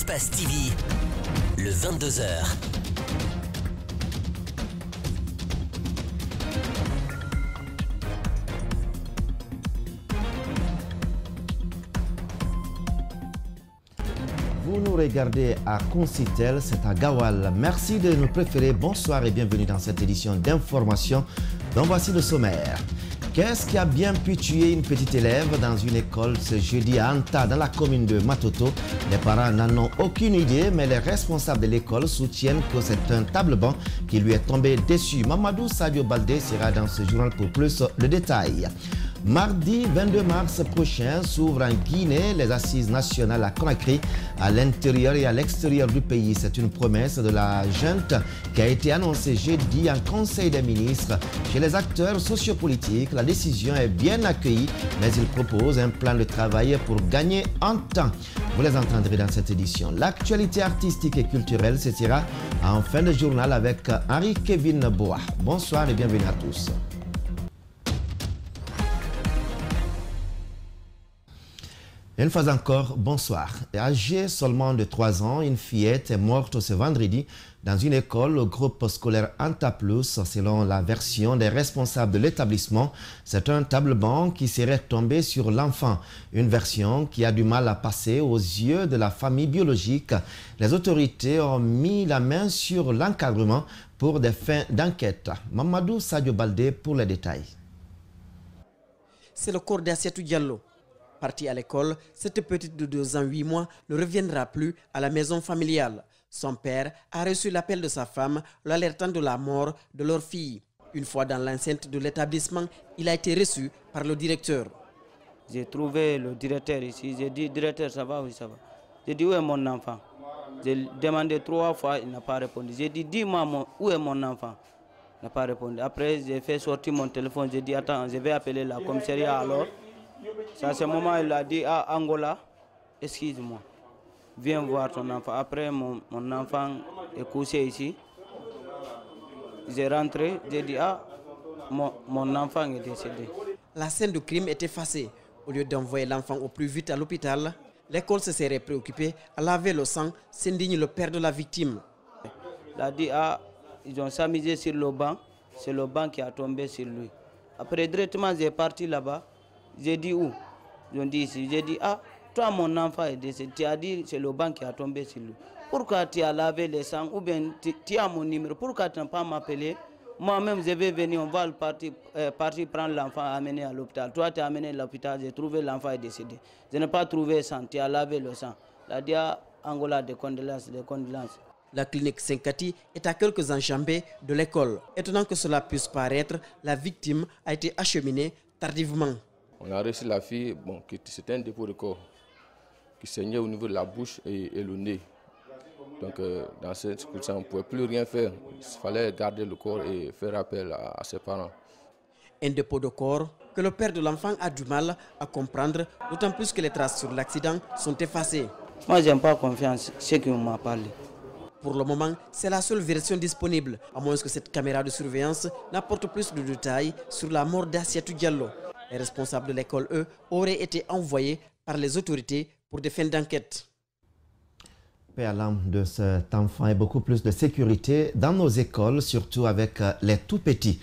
Espace TV, le 22h. Vous nous regardez à Concitel, c'est à Gawal. Merci de nous préférer. Bonsoir et bienvenue dans cette édition d'information dont voici le sommaire. Qu'est-ce qui a bien pu tuer une petite élève dans une école ce jeudi à Anta, dans la commune de Matoto? Les parents n'en ont aucune idée, mais les responsables de l'école soutiennent que c'est un table-banc qui lui est tombé dessus. Mamadou Sadio Baldé sera dans ce journal pour plus de détails. Mardi 22 mars prochain s'ouvrent en Guinée les assises nationales à Conakry, à l'intérieur et à l'extérieur du pays. C'est une promesse de la junte qui a été annoncée jeudi en Conseil des ministres. Chez les acteurs sociopolitiques, la décision est bien accueillie, mais ils proposent un plan de travail pour gagner en temps. Vous les entendrez dans cette édition. L'actualité artistique et culturelle se tira en fin de journal avec Henri-Kevin Bois. Bonsoir et bienvenue à tous. Une fois encore, bonsoir. Âgée seulement de 3 ans, une fillette est morte ce vendredi dans une école au groupe scolaire Anta Plus. Selon la version des responsables de l'établissement, c'est un table-banc qui serait tombé sur l'enfant. Une version qui a du mal à passer aux yeux de la famille biologique. Les autorités ont mis la main sur l'encadrement pour des fins d'enquête. Mamadou Sadio Baldé pour les détails. C'est le corps d'Assiatou Diallo. Partie à l'école, cette petite de 2 ans 8 mois ne reviendra plus à la maison familiale. Son père a reçu l'appel de sa femme, l'alertant de la mort de leur fille. Une fois dans l'enceinte de l'établissement, il a été reçu par le directeur. J'ai trouvé le directeur ici. J'ai dit, directeur, ça va? Oui, ça va. J'ai dit, où est mon enfant? J'ai demandé 3 fois, il n'a pas répondu. J'ai dit, dis-moi, où est mon enfant? Il n'a pas répondu. Après, j'ai fait sortir mon téléphone. J'ai dit, attends, je vais appeler la commissariat alors. C'est à ce moment il a dit, ah, Angola, excuse-moi, viens voir ton enfant. Après, mon enfant est couché ici. J'ai rentré, j'ai dit, ah, mon enfant est décédé. La scène du crime est effacée. Au lieu d'envoyer l'enfant au plus vite à l'hôpital, l'école se serait préoccupée à laver le sang, s'indigne le père de la victime. Il a dit, ah, ils ont s'amusé sur le banc, c'est le banc qui a tombé sur lui. Après, directement, j'ai parti là-bas. J'ai dit où? Ils ont dit ici. J'ai dit, ah, toi mon enfant est décédé. Tu as dit c'est le banc qui a tombé sur lui. Pourquoi tu as lavé les sangs? Ou bien tu as mon numéro? Pourquoi tu n'as pas m'appelé? Moi-même je vais venir, on va partir prendre l'enfant, amener à l'hôpital. Toi tu as amené à l'hôpital, j'ai trouvé l'enfant est décédé. Je n'ai pas trouvé sang, tu as lavé le sang. La dia Angola, des condoléances, des condoléances. La clinique Saint-Cati est à quelques enjambées de l'école. Étonnant que cela puisse paraître, la victime a été acheminée tardivement. On a reçu la fille, bon, c'était un dépôt de corps qui saignait au niveau de la bouche et le nez. Donc dans cette circonstance, on ne pouvait plus rien faire. Il fallait garder le corps et faire appel à ses parents. Un dépôt de corps que le père de l'enfant a du mal à comprendre, d'autant plus que les traces sur l'accident sont effacées. Moi, je n'ai pas confiance en ce qu'on m'a parlé. Pour le moment, c'est la seule version disponible, à moins que cette caméra de surveillance n'apporte plus de détails sur la mort d'Assiatou Diallo. Les responsables de l'école, eux, auraient été envoyés par les autorités pour des fins d'enquête. Paix à l'âme de cet enfant et beaucoup plus de sécurité dans nos écoles, surtout avec les tout-petits.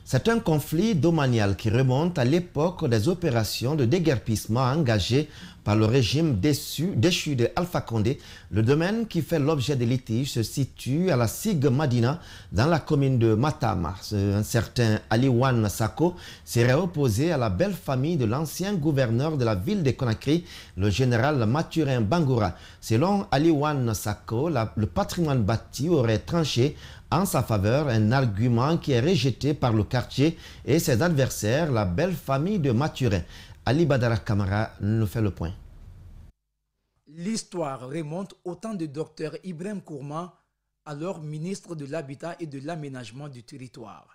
C'est un conflit domanial qui remonte à l'époque des opérations de déguerpissement engagées par le régime déchu de Alpha Condé. Le domaine qui fait l'objet des litiges se situe à la Sigue Madina, dans la commune de Matama. Un certain Aliwan Sako serait opposé à la belle famille de l'ancien gouverneur de la ville de Conakry, le général Mathurin Bangoura. Selon Aliwan Sako, le patrimoine bâti aurait tranché en sa faveur, un argument qui est rejeté par le quartier et ses adversaires, la belle famille de Mathurin. Ali Badara Kamara nous fait le point. L'histoire remonte au temps de Dr Ibrahim Kourma, alors ministre de l'Habitat et de l'Aménagement du territoire.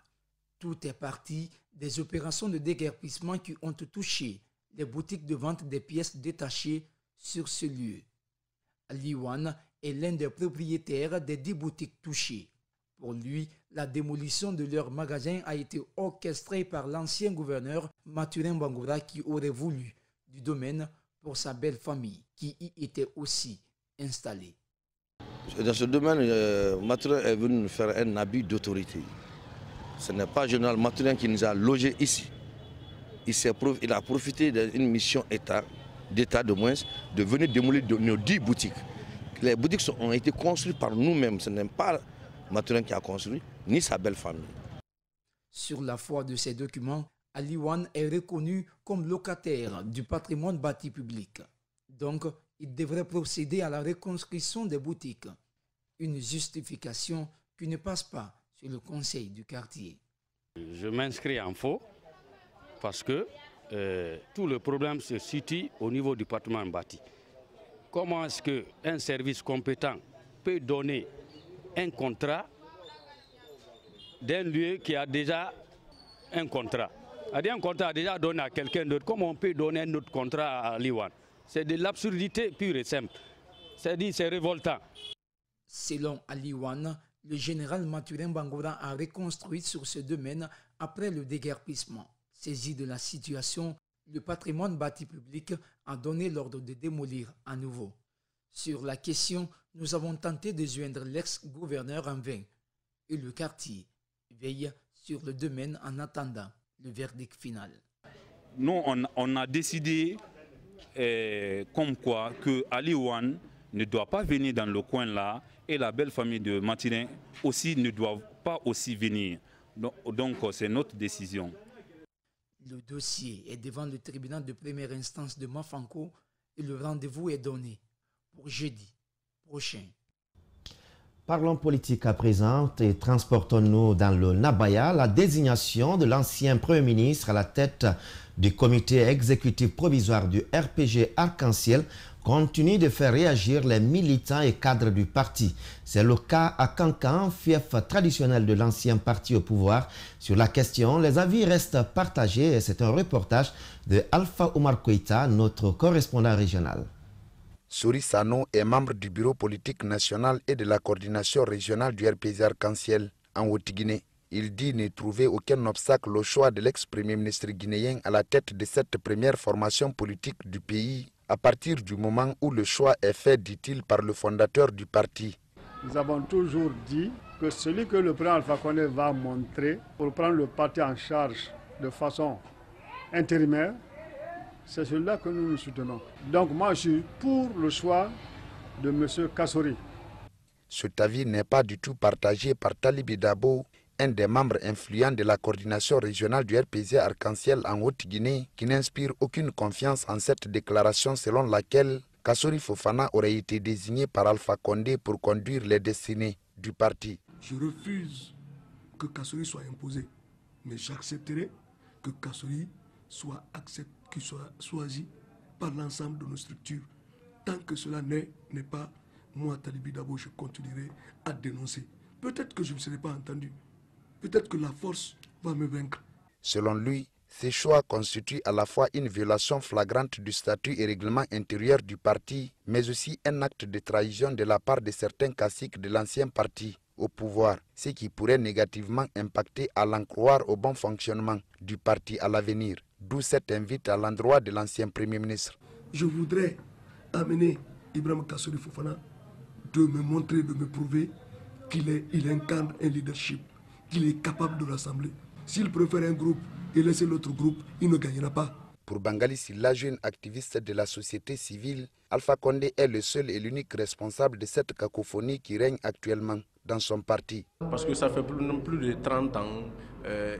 Tout est parti des opérations de déguerpissement qui ont touché les boutiques de vente des pièces détachées sur ce lieu. Aliwan est l'un des propriétaires des 10 boutiques touchées. Pour lui, la démolition de leur magasin a été orchestrée par l'ancien gouverneur Mathurin Bangoura qui aurait voulu du domaine pour sa belle famille, qui y était aussi installés. Dans ce domaine, Mathurin est venu nous faire un abus d'autorité. Ce n'est pas Général Mathurin qui nous a logés ici. Il a profité d'une mission d'État de moins, de venir démolir nos 10 boutiques. Les boutiques ont été construites par nous-mêmes. Ce n'est pas Mathurin qui a construit, ni sa belle famille. Sur la foi de ces documents, Ali Wan est reconnu comme locataire du patrimoine bâti public. Donc, il devrait procéder à la reconstruction des boutiques. Une justification qui ne passe pas sur le conseil du quartier. Je m'inscris en faux parce que tout le problème se situe au niveau du patrimoine bâti. Comment est-ce qu'un service compétent peut donner un contrat d'un lieu qui a déjà un contrat? Un contrat déjà donné à quelqu'un d'autre. Comment on peut donner un autre contrat à Ali Wan? C'est de l'absurdité pure et simple. C'est révoltant. Selon Ali Wan, le général Mathurin Bangoura a reconstruit sur ce domaine après le déguerpissement. Saisi de la situation, le patrimoine bâti public a donné l'ordre de démolir à nouveau. Sur la question, nous avons tenté de joindre l'ex-gouverneur en vain et le quartier veille sur le domaine en attendant le verdict final. Nous, on a décidé comme quoi que Ali Wan ne doit pas venir dans le coin là et la belle famille de Mathurin aussi ne doit pas aussi venir. Donc c'est notre décision. Le dossier est devant le tribunal de première instance de Mafanko et le rendez-vous est donné pour jeudi prochain. Parlons politique à présent et transportons-nous dans le Nabaya. La désignation de l'ancien Premier ministre à la tête du comité exécutif provisoire du RPG Arc-en-Ciel continue de faire réagir les militants et cadres du parti. C'est le cas à Kankan, fief traditionnel de l'ancien parti au pouvoir. Sur la question, les avis restent partagés et c'est un reportage de Alpha Oumar Koïta, notre correspondant régional. Souri Sano est membre du bureau politique national et de la coordination régionale du RPG Arc-en-Ciel en Haute-Guinée. Il dit ne trouver aucun obstacle au choix de l'ex-premier ministre guinéen à la tête de cette première formation politique du pays, à partir du moment où le choix est fait, dit-il, par le fondateur du parti. Nous avons toujours dit que celui que le président Alpha Condé va montrer pour prendre le parti en charge de façon intérimaire, c'est celui-là que nous nous soutenons. Donc moi je suis pour le choix de M. Kassori. Cet avis n'est pas du tout partagé par Talibi Dabo, un des membres influents de la coordination régionale du RPG Arc-en-Ciel en Haute-Guinée, qui n'inspire aucune confiance en cette déclaration selon laquelle Kassori Fofana aurait été désigné par Alpha Condé pour conduire les destinées du parti. Je refuse que Kassori soit imposé, mais j'accepterai que Kassori soit choisi par l'ensemble de nos structures. Tant que cela n'est pas, moi, Talibi Dabo, je continuerai à dénoncer. Peut-être que je ne serai pas entendu. Peut-être que la force va me vaincre. Selon lui, ces choix constituent à la fois une violation flagrante du statut et règlement intérieur du parti, mais aussi un acte de trahison de la part de certains caciques de l'ancien parti au pouvoir, ce qui pourrait négativement impacter, à l'en croire, au bon fonctionnement du parti à l'avenir. D'où cette invite à l'endroit de l'ancien Premier ministre. Je voudrais amener Ibrahim Kassori Fofana de me montrer, de me prouver qu'il incarne un leadership, qu'il est capable de rassembler. S'il préfère un groupe et laisser l'autre groupe, il ne gagnera pas. Pour Bangali Silla, jeune activiste de la société civile, Alpha Condé est le seul et l'unique responsable de cette cacophonie qui règne actuellement dans son parti. Parce que ça fait plus de 30 ans,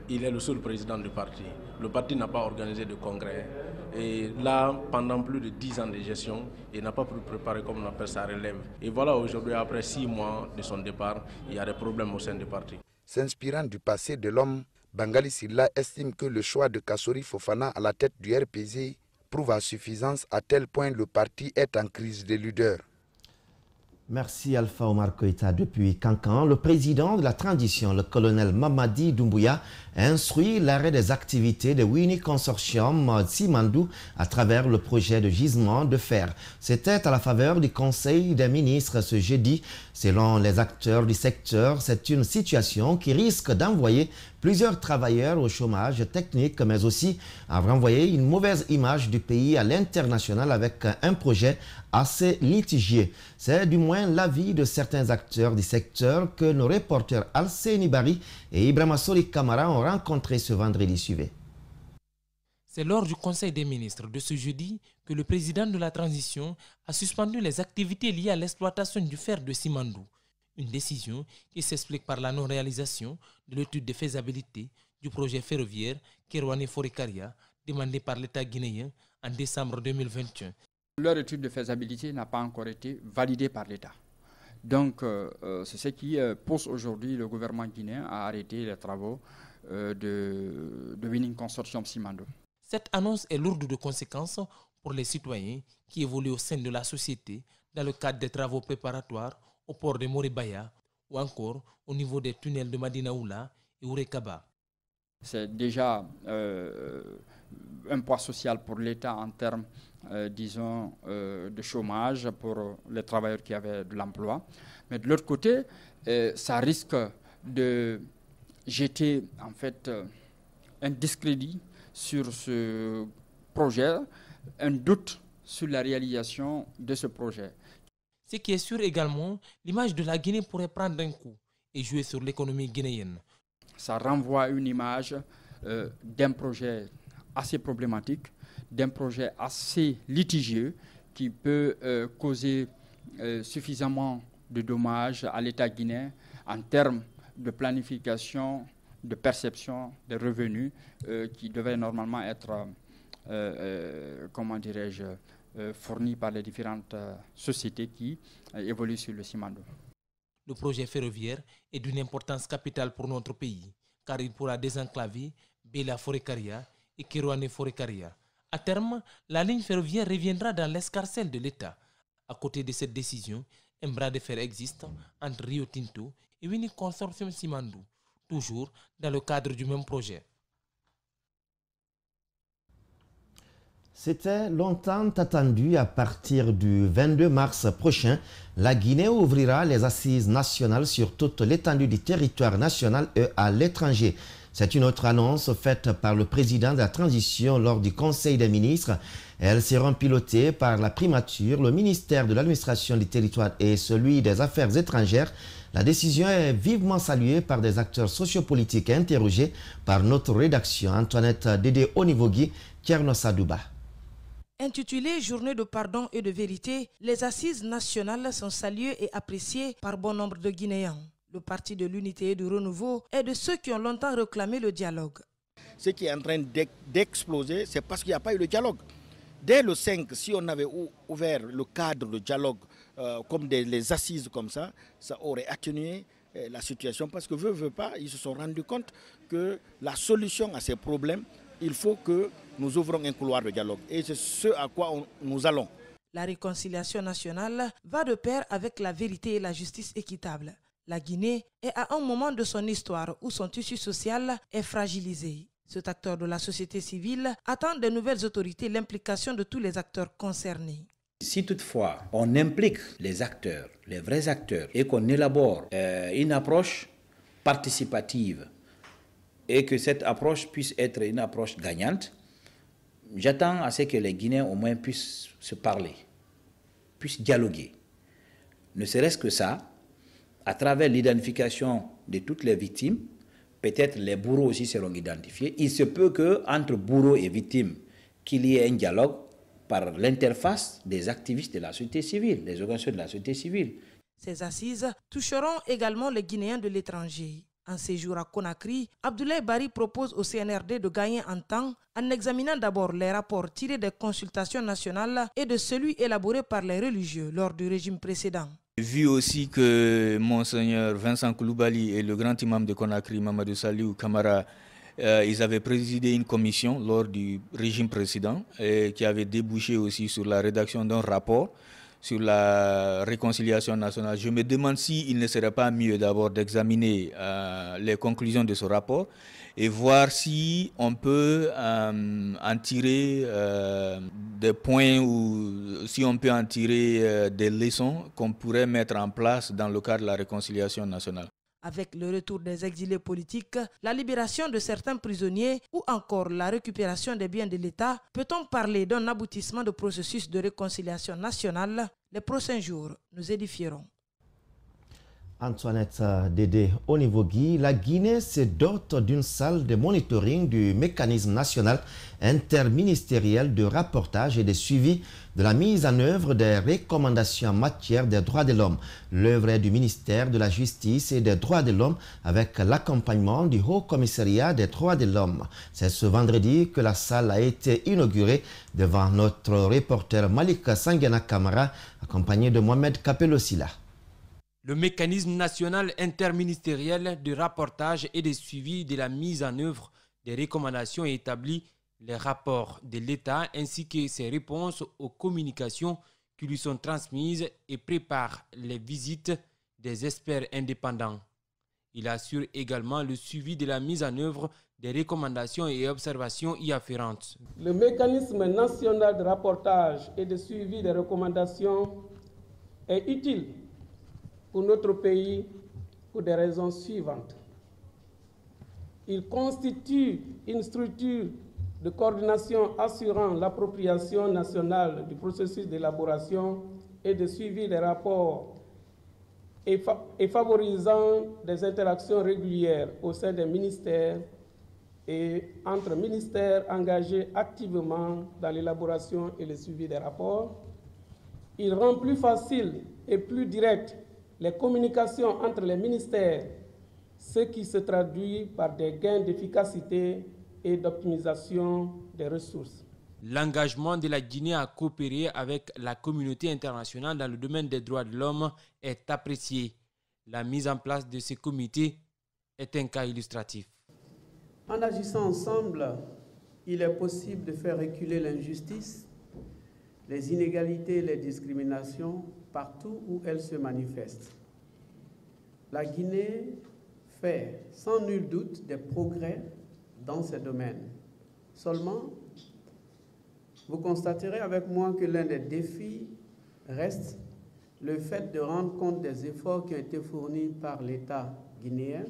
il est le seul président du parti. Le parti n'a pas organisé de congrès. Et là, pendant plus de 10 ans de gestion, il n'a pas pu préparer, comme on appelle ça, relève. Et voilà, aujourd'hui, après 6 mois de son départ, il y a des problèmes au sein du parti. S'inspirant du passé de l'homme, Bangali Silla estime que le choix de Kassori Fofana à la tête du RPG prouve à suffisance à tel point le parti est en crise de leader. Merci Alpha Omar Koïta. Depuis Kankan, le président de la transition, le colonel Mamadi Doumbouya, a instruit l'arrêt des activités de Winnie Consortium Simandou à travers le projet de gisement de fer. C'était à la faveur du Conseil des ministres ce jeudi. Selon les acteurs du secteur, c'est une situation qui risque d'envoyer plusieurs travailleurs au chômage technique, mais aussi a renvoyé une mauvaise image du pays à l'international avec un projet assez litigieux. C'est du moins l'avis de certains acteurs du secteur que nos reporters Alcéni Bari et Ibrahima Soli Kamara ont rencontré ce vendredi suivant. C'est lors du Conseil des ministres de ce jeudi que le président de la transition a suspendu les activités liées à l'exploitation du fer de Simandou. Une décision qui s'explique par la non-réalisation de l'étude de faisabilité du projet ferroviaire Kerouané-Forêt-Karia demandé par l'État guinéen en décembre 2021. Leur étude de faisabilité n'a pas encore été validée par l'État. Donc, c'est ce qui pousse aujourd'hui le gouvernement guinéen à arrêter les travaux de Winning Consortium Simandou. Cette annonce est lourde de conséquences pour les citoyens qui évoluent au sein de la société dans le cadre des travaux préparatoires au port de Moribaya ou encore au niveau des tunnels de Madinaoula et Ourekaba. C'est déjà un poids social pour l'État en termes, disons, de chômage pour les travailleurs qui avaient de l'emploi. Mais de l'autre côté, ça risque de jeter en fait un discrédit sur ce projet, un doute sur la réalisation de ce projet. Ce qui est sûr également, l'image de la Guinée pourrait prendre un coup et jouer sur l'économie guinéenne. Ça renvoie à une image d'un projet assez problématique, d'un projet assez litigieux qui peut causer suffisamment de dommages à l'État guinéen en termes de planification, de perception des revenus qui devaient normalement être, comment dirais-je, fournis par les différentes sociétés qui évoluent sur le Simandou. Le projet ferroviaire est d'une importance capitale pour notre pays, car il pourra désenclaver Bela-Forêt-Karia et Kerouané-Forêt-Karia. À terme, la ligne ferroviaire reviendra dans l'escarcelle de l'État. À côté de cette décision, un bras de fer existe entre Rio Tinto et Winning Consortium Simandou, toujours dans le cadre du même projet. C'était longtemps attendu. À partir du 22 mars prochain, la Guinée ouvrira les assises nationales sur toute l'étendue du territoire national et à l'étranger. C'est une autre annonce faite par le président de la transition lors du Conseil des ministres. Elles seront pilotées par la primature, le ministère de l'administration du territoire et celui des affaires étrangères. La décision est vivement saluée par des acteurs sociopolitiques interrogés par notre rédaction. Antoinette Dédé Onivogui, Kierno Sadouba. Intitulée Journée de pardon et de vérité, les assises nationales sont saluées et appréciées par bon nombre de Guinéens. Le Parti de l'Unité et du Renouveau est de ceux qui ont longtemps réclamé le dialogue. Ce qui est en train d'exploser, c'est parce qu'il n'y a pas eu de dialogue. Dès le 5, si on avait ouvert le cadre de dialogue comme les assises comme ça aurait atténué la situation parce que veut pas, ils se sont rendus compte que la solution à ces problèmes, il faut que nous ouvrons un couloir de dialogue. Et c'est ce à quoi nous allons. La réconciliation nationale va de pair avec la vérité et la justice équitable. La Guinée est à un moment de son histoire où son tissu social est fragilisé. Cet acteur de la société civile attend des nouvelles autorités l'implication de tous les acteurs concernés. Si toutefois on implique les acteurs, les vrais acteurs, et qu'on élabore une approche participative, et que cette approche puisse être une approche gagnante, j'attends à ce que les Guinéens au moins puissent se parler, puissent dialoguer. Ne serait-ce que ça, à travers l'identification de toutes les victimes, peut-être les bourreaux aussi seront identifiés. Il se peut qu'entre bourreaux et victimes, qu'il y ait un dialogue par l'interface des activistes de la société civile, des organisations de la société civile. Ces assises toucheront également les Guinéens de l'étranger. En séjour à Conakry, Abdoulaye Bari propose au CNRD de gagner en temps en examinant d'abord les rapports tirés des consultations nationales et de celui élaboré par les religieux lors du régime précédent. Vu aussi que Monseigneur Vincent Koulibaly et le grand imam de Conakry, Mamadou Saliou Kamara, ils avaient présidé une commission lors du régime précédent qui avait débouché aussi sur la rédaction d'un rapport sur la réconciliation nationale. Je me demande s'il ne serait pas mieux d'abord d'examiner les conclusions de ce rapport et voir si on peut en tirer des points ou si on peut en tirer des leçons qu'on pourrait mettre en place dans le cadre de la réconciliation nationale. Avec le retour des exilés politiques, la libération de certains prisonniers ou encore la récupération des biens de l'État, peut-on parler d'un aboutissement de processus de réconciliation nationale? Les prochains jours nous édifieront. Antoinette Dédé, au niveau Guy, la Guinée se dote d'une salle de monitoring du mécanisme national interministériel de rapportage et de suivi de la mise en œuvre des recommandations en matière des droits de l'homme. L'œuvre est du ministère de la Justice et des droits de l'homme avec l'accompagnement du Haut Commissariat des droits de l'homme. C'est ce vendredi que la salle a été inaugurée devant notre reporter Malik Sangana Kamara, accompagné de Mohamed Kapelosila. Le mécanisme national interministériel de rapportage et de suivi de la mise en œuvre des recommandations établit les rapports de l'État ainsi que ses réponses aux communications qui lui sont transmises et prépare les visites des experts indépendants. Il assure également le suivi de la mise en œuvre des recommandations et observations y afférentes. Le mécanisme national de rapportage et de suivi des recommandations est utile pour notre pays pour des raisons suivantes. Il constitue une structure de coordination assurant l'appropriation nationale du processus d'élaboration et de suivi des rapports et favorisant des interactions régulières au sein des ministères et entre ministères engagés activement dans l'élaboration et le suivi des rapports. Il rend plus facile et plus direct les communications entre les ministères, ce qui se traduit par des gains d'efficacité et d'optimisation des ressources. L'engagement de la Guinée à coopérer avec la communauté internationale dans le domaine des droits de l'homme est apprécié. La mise en place de ces comités est un cas illustratif. En agissant ensemble, il est possible de faire reculer l'injustice, les inégalités et les discriminations partout où elles se manifestent. La Guinée fait sans nul doute des progrès dans ces domaines. Seulement, vous constaterez avec moi que l'un des défis reste le fait de rendre compte des efforts qui ont été fournis par l'État guinéen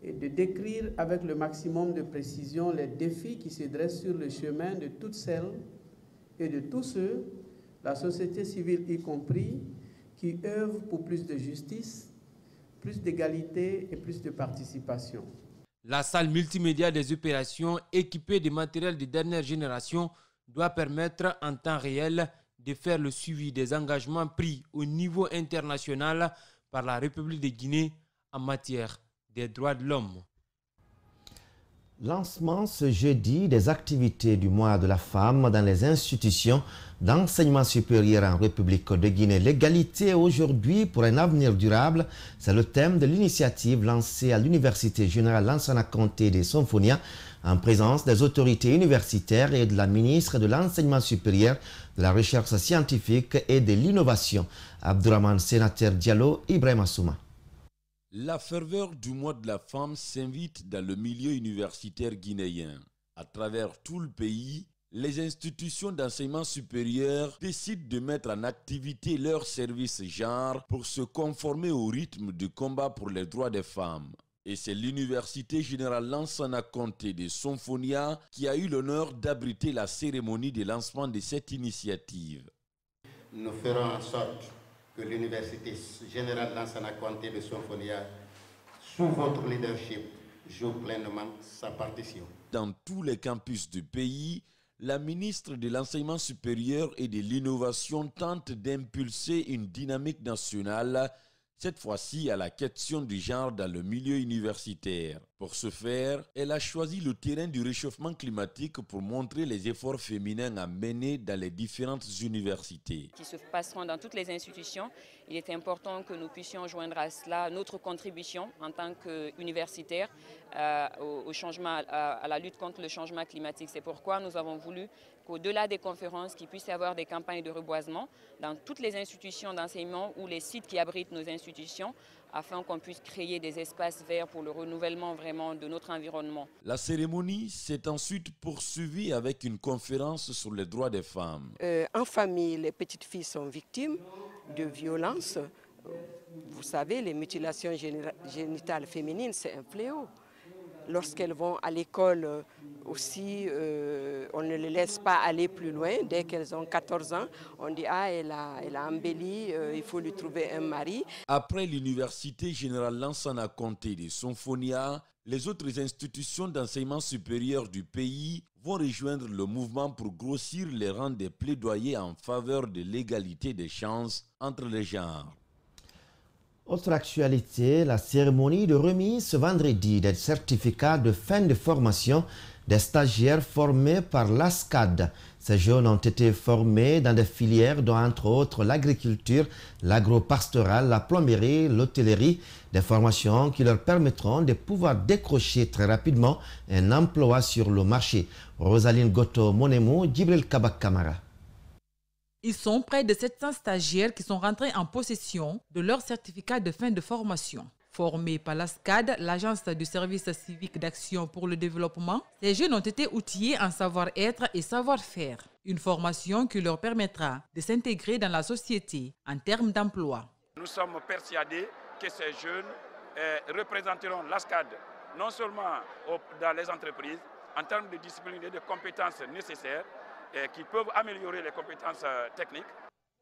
et de décrire avec le maximum de précision les défis qui se dressent sur le chemin de toutes celles et de tous ceux, la société civile y compris, qui œuvrent pour plus de justice, plus d'égalité et plus de participation. La salle multimédia des opérations équipée de matériel de dernière génération doit permettre en temps réel de faire le suivi des engagements pris au niveau international par la République de Guinée en matière des droits de l'homme. Lancement ce jeudi des activités du mois de la femme dans les institutions d'enseignement supérieur en République de Guinée. L'égalité aujourd'hui pour un avenir durable, c'est le thème de l'initiative lancée à l'Université générale Lansana Conté de Sonfonia en présence des autorités universitaires et de la ministre de l'Enseignement supérieur, de la Recherche scientifique et de l'Innovation. Abdourahmane Sénateur Diallo, Ibrahim Assouma. La ferveur du mois de la femme s'invite dans le milieu universitaire guinéen. À travers tout le pays, les institutions d'enseignement supérieur décident de mettre en activité leur service genre pour se conformer au rythme du combat pour les droits des femmes. Et c'est l'Université générale Lansana Conté de Sonfonia qui a eu l'honneur d'abriter la cérémonie de lancement de cette initiative. Nous ferons en sorte que l'Université générale Lansana Conté de Sonfonia, sous votre leadership, joue pleinement sa partition. Dans tous les campus du pays, la ministre de l'Enseignement supérieur et de l'Innovation tente d'impulser une dynamique nationale, cette fois-ci à la question du genre dans le milieu universitaire. Pour ce faire, elle a choisi le terrain du réchauffement climatique pour montrer les efforts féminins à mener dans les différentes universités. Qui se passeront dans toutes les institutions, il est important que nous puissions joindre à cela notre contribution en tant qu'universitaires au changement, à la lutte contre le changement climatique. C'est pourquoi nous avons voulu qu'au-delà des conférences, qu'il puisse y avoir des campagnes de reboisement dans toutes les institutions d'enseignement ou les sites qui abritent nos institutions, afin qu'on puisse créer des espaces verts pour le renouvellement vraiment de notre environnement. La cérémonie s'est ensuite poursuivie avec une conférence sur les droits des femmes. En famille, les petites filles sont victimes de violences Vous savez, les mutilations génitales féminines, c'est un fléau. Lorsqu'elles vont à l'école aussi, on ne les laisse pas aller plus loin. Dès qu'elles ont 14 ans, on dit « Ah, elle a embelli, il faut lui trouver un mari ». Après l'Université générale Lansana Conté de Sonfonia, les autres institutions d'enseignement supérieur du pays vont rejoindre le mouvement pour grossir les rangs des plaidoyers en faveur de l'égalité des chances entre les genres. Autre actualité, la cérémonie de remise ce vendredi des certificats de fin de formation des stagiaires formés par l'ASCAD. Ces jeunes ont été formés dans des filières dont entre autres l'agriculture, l'agro-pastoral, la plomberie, l'hôtellerie, des formations qui leur permettront de pouvoir décrocher très rapidement un emploi sur le marché. Rosaline Goto-Monemo, Djibril Kabak-Kamara. Ils sont près de 700 stagiaires qui sont rentrés en possession de leur certificat de fin de formation. Formés par l'ASCAD, l'Agence du service civique d'action pour le développement, ces jeunes ont été outillés en savoir-être et savoir-faire. Une formation qui leur permettra de s'intégrer dans la société en termes d'emploi. Nous sommes persuadés que ces jeunes représenteront l'ASCAD non seulement dans les entreprises, en termes de discipline et de compétences nécessaires, qui peuvent améliorer les compétences techniques.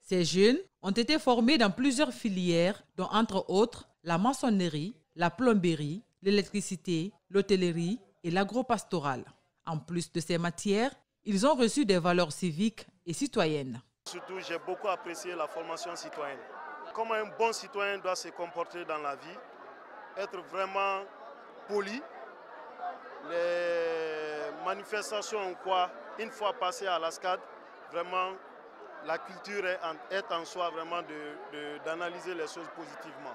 Ces jeunes ont été formés dans plusieurs filières, dont entre autres la maçonnerie, la plomberie, l'électricité, l'hôtellerie et l'agro-pastoral. En plus de ces matières, ils ont reçu des valeurs civiques et citoyennes. Surtout, j'ai beaucoup apprécié la formation citoyenne. Comment un bon citoyen doit se comporter dans la vie, être vraiment poli. Les manifestations en quoi, une fois passé à l'ASCAD, vraiment la culture est en soi vraiment d'analyser les choses positivement.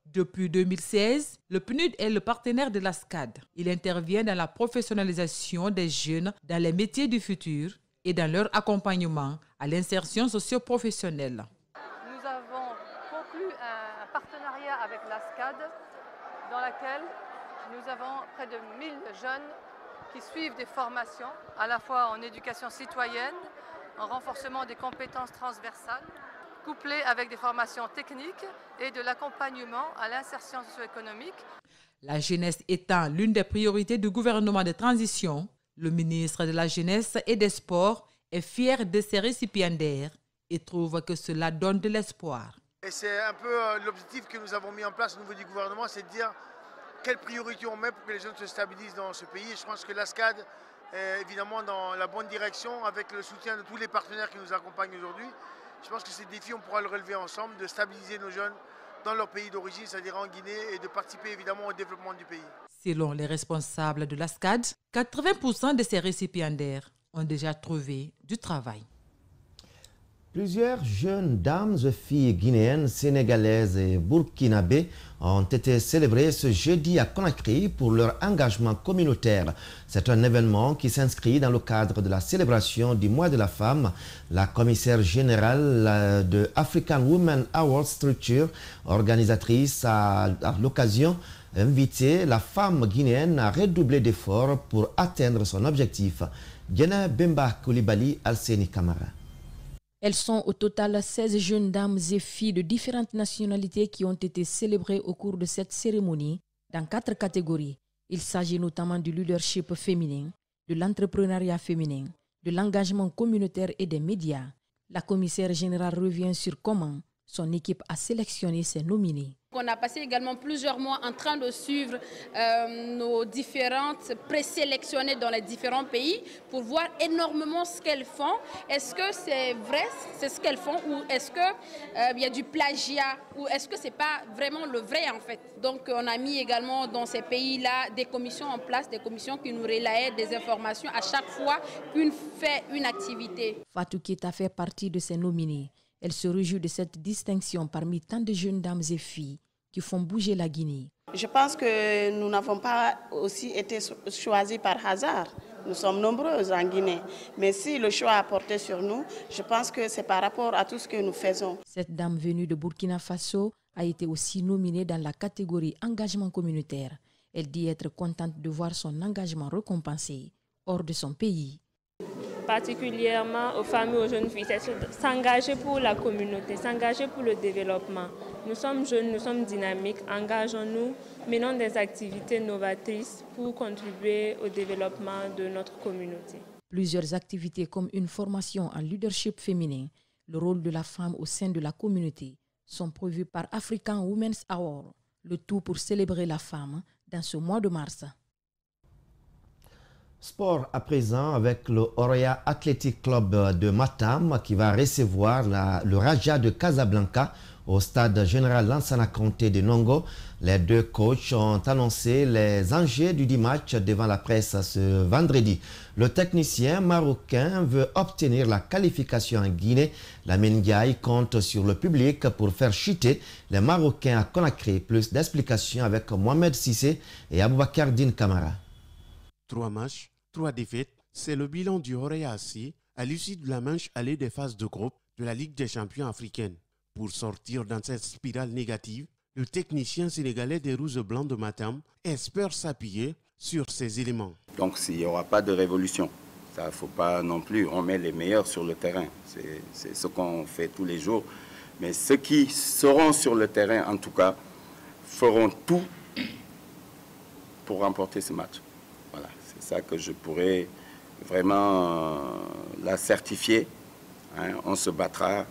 Depuis 2016, le PNUD est le partenaire de l'ASCAD. Il intervient dans la professionnalisation des jeunes dans les métiers du futur et dans leur accompagnement à l'insertion socio-professionnelle. Nous avons conclu un partenariat avec l'ASCAD dans lequel nous avons près de 1000 jeunes qui suivent des formations, à la fois en éducation citoyenne, en renforcement des compétences transversales, couplées avec des formations techniques et de l'accompagnement à l'insertion socio-économique. La jeunesse étant l'une des priorités du gouvernement de transition, le ministre de la Jeunesse et des Sports est fier de ses récipiendaires et trouve que cela donne de l'espoir. Et c'est un peu l'objectif que nous avons mis en place au niveau du gouvernement, c'est de dire quelles priorités on met pour que les jeunes se stabilisent dans ce pays. Je pense que l'ASCAD est évidemment dans la bonne direction avec le soutien de tous les partenaires qui nous accompagnent aujourd'hui. Je pense que ces défis, on pourra le relever ensemble, de stabiliser nos jeunes dans leur pays d'origine, c'est-à-dire en Guinée, et de participer évidemment au développement du pays. Selon les responsables de l'ASCAD, 80% de ces récipiendaires ont déjà trouvé du travail. Plusieurs jeunes dames et filles guinéennes, sénégalaises et burkinabées ont été célébrées ce jeudi à Conakry pour leur engagement communautaire. C'est un événement qui s'inscrit dans le cadre de la célébration du mois de la femme. La commissaire générale de African Women Award Structure, organisatrice, a à l'occasion invité la femme guinéenne à redoubler d'efforts pour atteindre son objectif. Diana Bemba Koulibaly, Alseni Kamara. Elles sont au total 16 jeunes dames et filles de différentes nationalités qui ont été célébrées au cours de cette cérémonie dans 4 catégories. Il s'agit notamment du leadership féminin, de l'entrepreneuriat féminin, de l'engagement communautaire et des médias. La commissaire générale revient sur comment son équipe a sélectionné ses nominés. On a passé également plusieurs mois en train de suivre nos différentes présélectionnées dans les différents pays pour voir énormément ce qu'elles font. Est-ce que c'est vrai, c'est ce qu'elles font, ou est-ce qu'il y a du plagiat, ou est-ce que ce n'est pas vraiment le vrai en fait. Donc on a mis également dans ces pays-là des commissions en place, des commissions qui nous relaient des informations à chaque fois qu'une fait une activité. Fatou Keita fait partie de ces nominés. Elle se réjouit de cette distinction parmi tant de jeunes dames et filles qui font bouger la Guinée. Je pense que nous n'avons pas aussi été choisis par hasard. Nous sommes nombreuses en Guinée. Mais si le choix a porté sur nous, je pense que c'est par rapport à tout ce que nous faisons. Cette dame venue de Burkina Faso a été aussi nominée dans la catégorie engagement communautaire. Elle dit être contente de voir son engagement récompensé hors de son pays. Particulièrement aux femmes et aux jeunes filles, c'est s'engager pour la communauté, s'engager pour le développement. Nous sommes jeunes, nous sommes dynamiques, engageons-nous, menons des activités novatrices pour contribuer au développement de notre communauté. Plusieurs activités comme une formation en leadership féminin, le rôle de la femme au sein de la communauté sont prévues par African Women's Hour, le tout pour célébrer la femme dans ce mois de mars. Sport à présent avec le Horea Athletic Club de Matam qui va recevoir le Raja de Casablanca au stade général Lansana Conté de Nongo. Les deux coachs ont annoncé les enjeux du match devant la presse ce vendredi. Le technicien marocain veut obtenir la qualification en Guinée. La Ndiaye compte sur le public pour faire chuter les Marocains à Conakry. Plus d'explications avec Mohamed Sissé et Aboubakar Din Kamara. 3 matchs, 3 défaites, c'est le bilan du Horea à l'issue de la manche allée des phases de groupe de la Ligue des champions africaine. Pour sortir dans cette spirale négative, le technicien sénégalais des Rouges et Blancs de Matam espère s'appuyer sur ces éléments. Donc s'il n'y aura pas de révolution, ça ne faut pas non plus, on met les meilleurs sur le terrain, c'est ce qu'on fait tous les jours. Mais ceux qui seront sur le terrain, en tout cas, feront tout pour remporter ce match. Voilà, c'est ça que je pourrais vraiment la certifier. Hein, on se battra.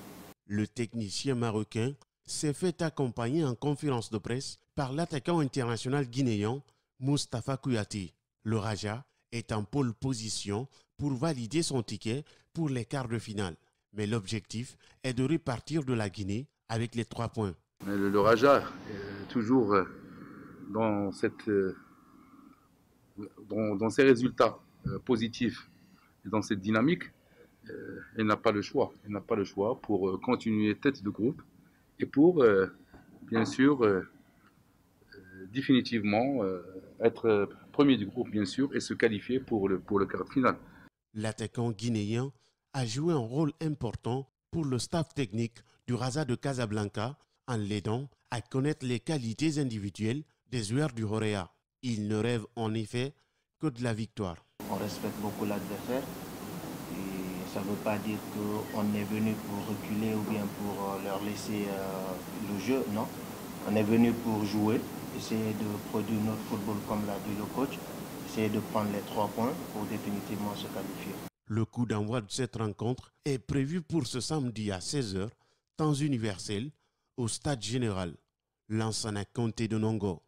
Le technicien marocain s'est fait accompagner en conférence de presse par l'attaquant international guinéen Moustapha Kouyaté. Le Raja est en pole position pour valider son ticket pour les quarts de finale. Mais l'objectif est de repartir de la Guinée avec les 3 points. Le Raja est toujours dans ces résultats positifs et dans cette dynamique. Elle n'a pas le choix. Elle n'a pas le choix pour continuer tête de groupe et pour, bien sûr, définitivement être premier du groupe, bien sûr, et se qualifier pour le quart de finale. L'attaquant guinéen a joué un rôle important pour le staff technique du Raja de Casablanca en l'aidant à connaître les qualités individuelles des joueurs du Horea. Il ne rêve en effet que de la victoire. On respecte beaucoup l'adversaire. Ça ne veut pas dire qu'on est venu pour reculer ou bien pour leur laisser le jeu, non. On est venu pour jouer, essayer de produire notre football comme l'a dit le coach, essayer de prendre les 3 points pour définitivement se qualifier. Le coup d'envoi de cette rencontre est prévu pour ce samedi à 16h, temps universel, au stade général Lansana Conté de Nongo.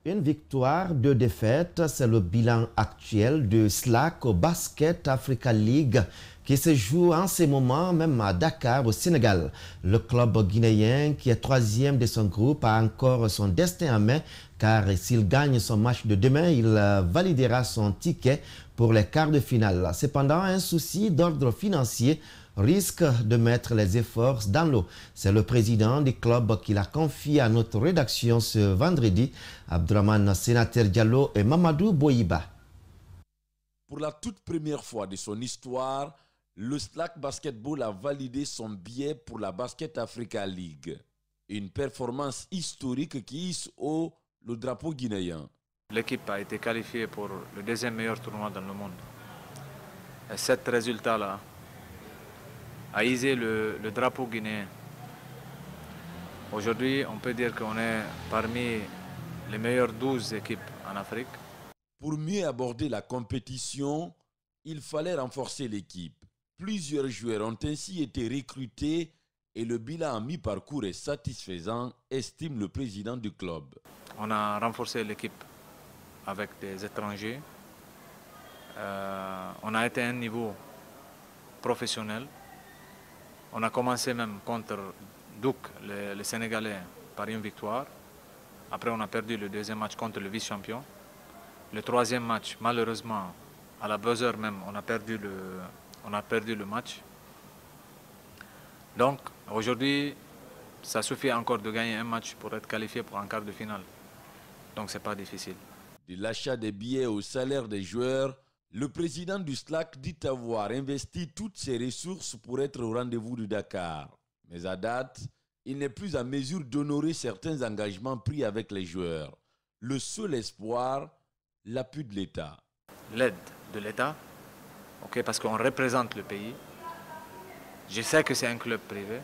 Une victoire, 2 défaites, c'est le bilan actuel de SLAC au Basket Africa League qui se joue en ce moment même à Dakar au Sénégal. Le club guinéen qui est 3e de son groupe a encore son destin en main car s'il gagne son match de demain, il validera son ticket pour les quarts de finale. Cependant, un souci d'ordre financier risque de mettre les efforts dans l'eau. C'est le président du club qui l'a confié à notre rédaction ce vendredi, Abdraman Sénateur Diallo et Mamadou Boyiba. Pour la toute première fois de son histoire, le SLAC Basketball a validé son billet pour la Basket Africa League. Une performance historique qui hisse haut le drapeau guinéen. L'équipe a été qualifiée pour le 2e meilleur tournoi dans le monde. Et cet résultat-là a hissé le drapeau guinéen. Aujourd'hui, on peut dire qu'on est parmi les meilleures 12 équipes en Afrique. Pour mieux aborder la compétition, il fallait renforcer l'équipe. Plusieurs joueurs ont ainsi été recrutés et le bilan à mi-parcours est satisfaisant, estime le président du club. On a renforcé l'équipe avec des étrangers. On a atteint un niveau professionnel. On a commencé même contre Douk, le Sénégalais, par une victoire. Après, on a perdu le 2e match contre le vice-champion. Le 3e match, malheureusement, à la buzzer même, on a perdu le match. Donc, aujourd'hui, ça suffit encore de gagner un match pour être qualifié pour un quart de finale. Donc, ce n'est pas difficile. De l'achat des billets au salaire des joueurs, le président du SLAC dit avoir investi toutes ses ressources pour être au rendez-vous de Dakar. Mais à date, il n'est plus en mesure d'honorer certains engagements pris avec les joueurs. Le seul espoir, l'appui de l'État. L'aide de l'État, parce qu'on représente le pays. Je sais que c'est un club privé,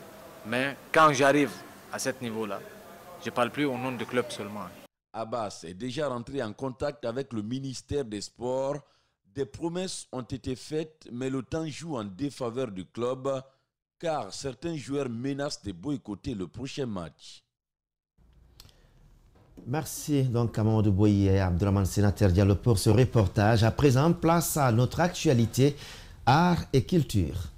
mais quand j'arrive à ce niveau-là. Je ne parle plus au nom du club seulement. Abbas est déjà rentré en contact avec le ministère des Sports. Des promesses ont été faites, mais le temps joue en défaveur du club, car certains joueurs menacent de boycotter le prochain match. Merci donc à Mamadou Boyi et Abdourahmane Sénateur Diallo pour ce reportage. À présent, place à notre actualité, art et culture.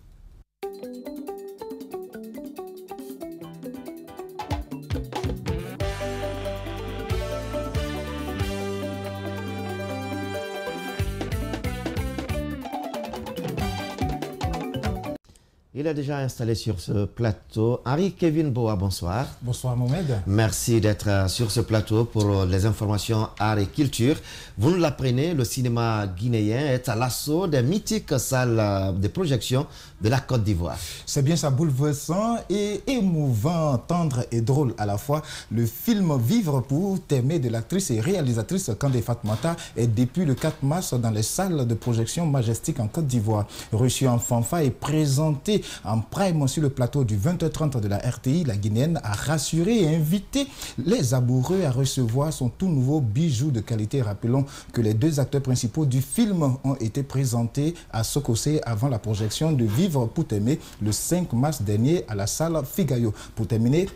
Il est déjà installé sur ce plateau. Henri-Kevin Boa, bonsoir. Bonsoir Mohamed. Merci d'être sur ce plateau pour les informations art et culture. Vous nous l'apprenez, le cinéma guinéen est à l'assaut des mythiques salles de projection de la Côte d'Ivoire. C'est bien ça, bouleversant et émouvant, tendre et drôle à la fois. Le film Vivre pour t'aimer de l'actrice et réalisatrice Kandé Fatmata est depuis le 4 mars dans les salles de projection Majestic en Côte d'Ivoire. Reçu en fanfare et présenté en prime sur le plateau du 20h30 de la RTI, la guinéenne a rassuré et invité les amoureux à recevoir son tout nouveau bijou de qualité. Rappelons que les deux acteurs principaux du film ont été présentés à Sokosé avant la projection de Vivre pour t'aimer le 5 mars dernier à la salle Figayo. Pour terminer,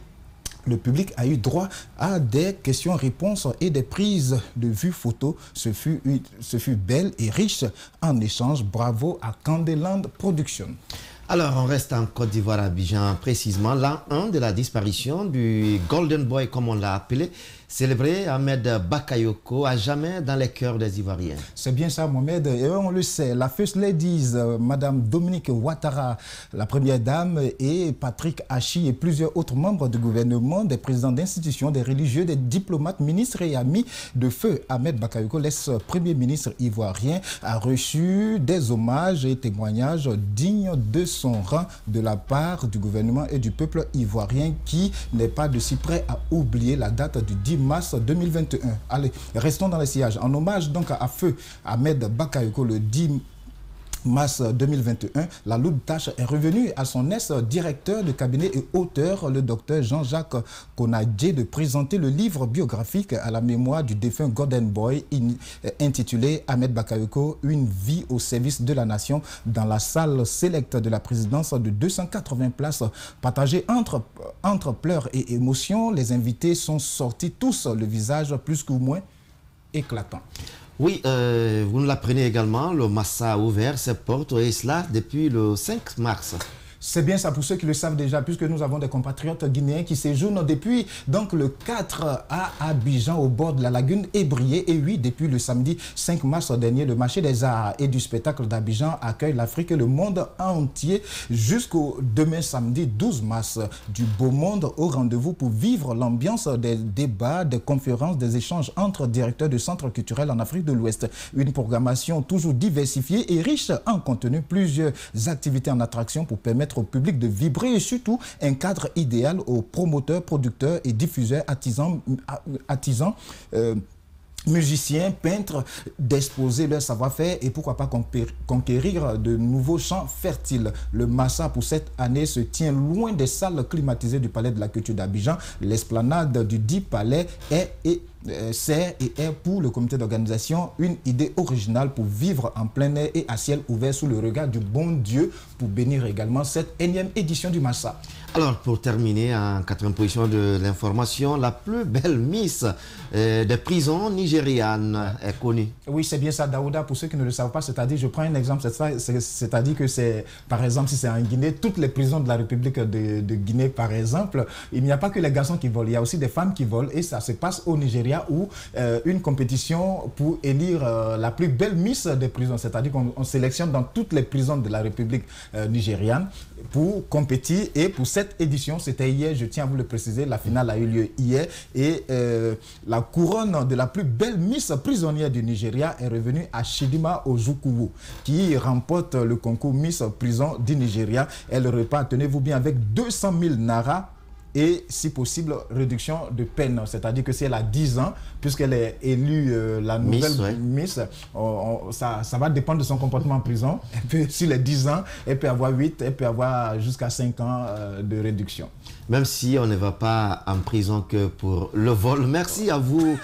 le public a eu droit à des questions-réponses et des prises de vue photo. Ce fut belle et riche en échange. Bravo à Candeland Productions. Alors, on reste en Côte d'Ivoire, à Abidjan, précisément, l'an 1 de la disparition du Golden Boy, comme on l'a appelé, célébré Ahmed Bakayoko à jamais dans les cœurs des Ivoiriens. C'est bien ça, Mohamed. Et on le sait, la First Ladies, Madame Dominique Ouattara, la Première Dame, et Patrick Hachi et plusieurs autres membres du gouvernement, des présidents d'institutions, des religieux, des diplomates, ministres et amis de feu Ahmed Bakayoko, l'ex-premier ministre ivoirien, a reçu des hommages et témoignages dignes de son rang de la part du gouvernement et du peuple ivoirien qui n'est pas de si près à oublier la date du 10 mars 2021. Allez, restons dans les sillages. En hommage donc à feu Ahmed Bakayoko le 10 mars 2021, la lourde tâche est revenue à son ex-directeur de cabinet et auteur, le docteur Jean-Jacques Konadje, de présenter le livre biographique à la mémoire du défunt Golden Boy intitulé Ahmed Bakayoko, une vie au service de la nation, dans la salle sélecte de la présidence de 280 places. Partagées entre pleurs et émotions, les invités sont sortis tous le visage plus ou moins éclatant. Oui, vous nous l'apprenez également, le Massa a ouvert ses portes et cela depuis le 5 mars. C'est bien ça pour ceux qui le savent déjà, puisque nous avons des compatriotes guinéens qui séjournent depuis donc le 4 à Abidjan au bord de la lagune Ébrié. Et oui, depuis le samedi 5 mars dernier, le marché des arts et du spectacle d'Abidjan accueille l'Afrique et le monde entier jusqu'au demain samedi 12 mars. Du beau monde au rendez-vous pour vivre l'ambiance des débats, des conférences, des échanges entre directeurs de centres culturels en Afrique de l'Ouest. Une programmation toujours diversifiée et riche en contenu, plusieurs activités en attraction pour permettre au public de vibrer et surtout un cadre idéal aux promoteurs, producteurs et diffuseurs, artisans, musiciens, peintres, d'exposer leur savoir-faire et pourquoi pas conquérir de nouveaux champs fertiles. Le Massa pour cette année se tient loin des salles climatisées du Palais de la Culture d'Abidjan. L'esplanade du dit palais sert et est pour le comité d'organisation une idée originale pour vivre en plein air et à ciel ouvert sous le regard du bon Dieu pour bénir également cette énième édition du Massa. Alors, pour terminer, en 4e position de l'information, la plus belle Miss des prisons nigérianes est connue. Oui, c'est bien ça, Daouda. Pour ceux qui ne le savent pas, c'est-à-dire, je prends un exemple, c'est-à-dire que c'est, par exemple, si c'est en Guinée, toutes les prisons de la République de Guinée, par exemple, il n'y a pas que les garçons qui volent, il y a aussi des femmes qui volent et ça se passe au Nigeria où une compétition pour élire la plus belle Miss des prisons, c'est-à-dire qu'on sélectionne dans toutes les prisons de la République nigériane pour compétir. Et pour cette édition, c'était hier, je tiens à vous le préciser, la finale a eu lieu hier et la couronne de la plus belle Miss prisonnière du Nigeria est revenue à Chidima Ojukwu qui remporte le concours Miss Prison du Nigeria. Elle repart, tenez-vous bien, avec 200 000 naira et si possible réduction de peine, c'est-à-dire que si elle a 10 ans, puisqu'elle est élue la nouvelle Miss, ça va dépendre de son comportement en prison. Et puis sur les 10 ans, elle peut avoir 8, elle peut avoir jusqu'à 5 ans de réduction. Même si on ne va pas en prison que pour le vol. Merci à vous,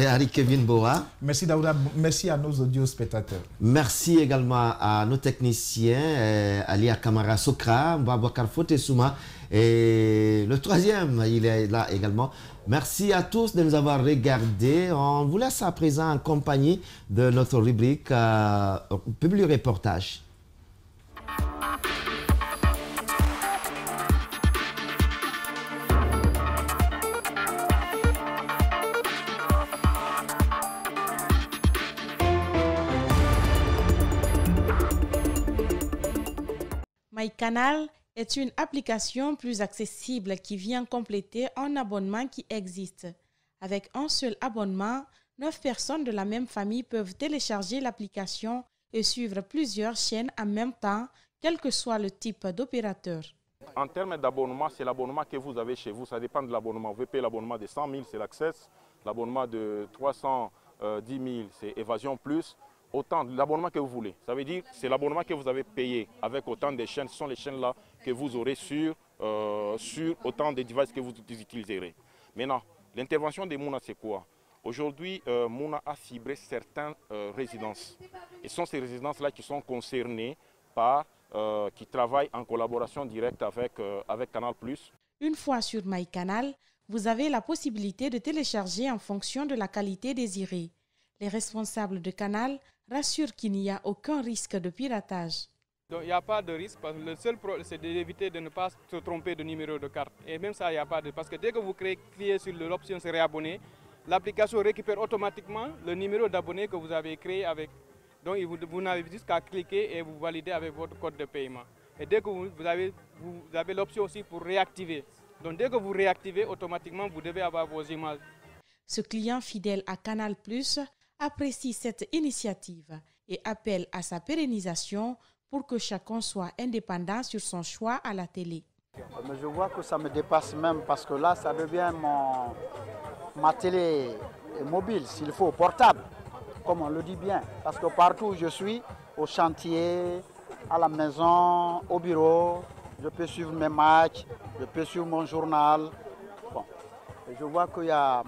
Harry Kevin Boa. Merci Daouda, merci à nos audio-spectateurs. Merci également à nos techniciens, Alia Kamara Sokra, Mbabakar Fotesouma, et le troisième, il est là également. Merci à tous de nous avoir regardés. On vous laisse à présent en compagnie de notre rubrique Public Reportage. MyCanal est une application plus accessible qui vient compléter un abonnement qui existe. Avec un seul abonnement, 9 personnes de la même famille peuvent télécharger l'application et suivre plusieurs chaînes en même temps, quel que soit le type d'opérateur. En termes d'abonnement, c'est l'abonnement que vous avez chez vous. Ça dépend de l'abonnement. Vous pouvez payer l'abonnement de 100 000, c'est l'Access. L'abonnement de 310 000, c'est Évasion Plus. Autant de l'abonnement que vous voulez. Ça veut dire que c'est l'abonnement que vous avez payé avec autant de chaînes. Ce sont les chaînes-là que vous aurez sur autant de devices que vous utiliserez. Maintenant, l'intervention de Mouna, c'est quoi? Aujourd'hui, Mouna a ciblé certaines résidences. Et ce sont ces résidences-là qui sont concernées par, qui travaillent en collaboration directe avec Canal+. Une fois sur MyCanal, vous avez la possibilité de télécharger en fonction de la qualité désirée. Les responsables de Canal rassurent qu'il n'y a aucun risque de piratage. Donc, il n'y a pas de risque, parce que le seul problème, c'est d'éviter de ne pas se tromper de numéro de carte. Et même ça, il n'y a pas de... Parce que dès que vous cliquez sur l'option se réabonner, l'application récupère automatiquement le numéro d'abonné que vous avez créé avec. Donc, vous n'avez juste qu'à cliquer et vous validez avec votre code de paiement. Et dès que vous avez l'option aussi pour réactiver. Donc, dès que vous réactivez, automatiquement, vous devez avoir vos images. Ce client fidèle à Canal+ apprécie cette initiative et appelle à sa pérennisation pour que chacun soit indépendant sur son choix à la télé. Mais je vois que ça me dépasse même parce que là, ça devient ma télé mobile, s'il faut, portable, comme on le dit bien. Parce que partout où je suis, au chantier, à la maison, au bureau, je peux suivre mes matchs, je peux suivre mon journal. Bon. Et je vois qu'il y a...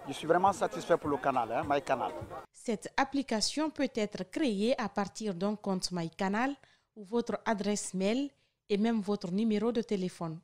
Je suis vraiment satisfait pour le canal, MyCanal. Cette application peut être créée à partir d'un compte MyCanal ou votre adresse mail et même votre numéro de téléphone.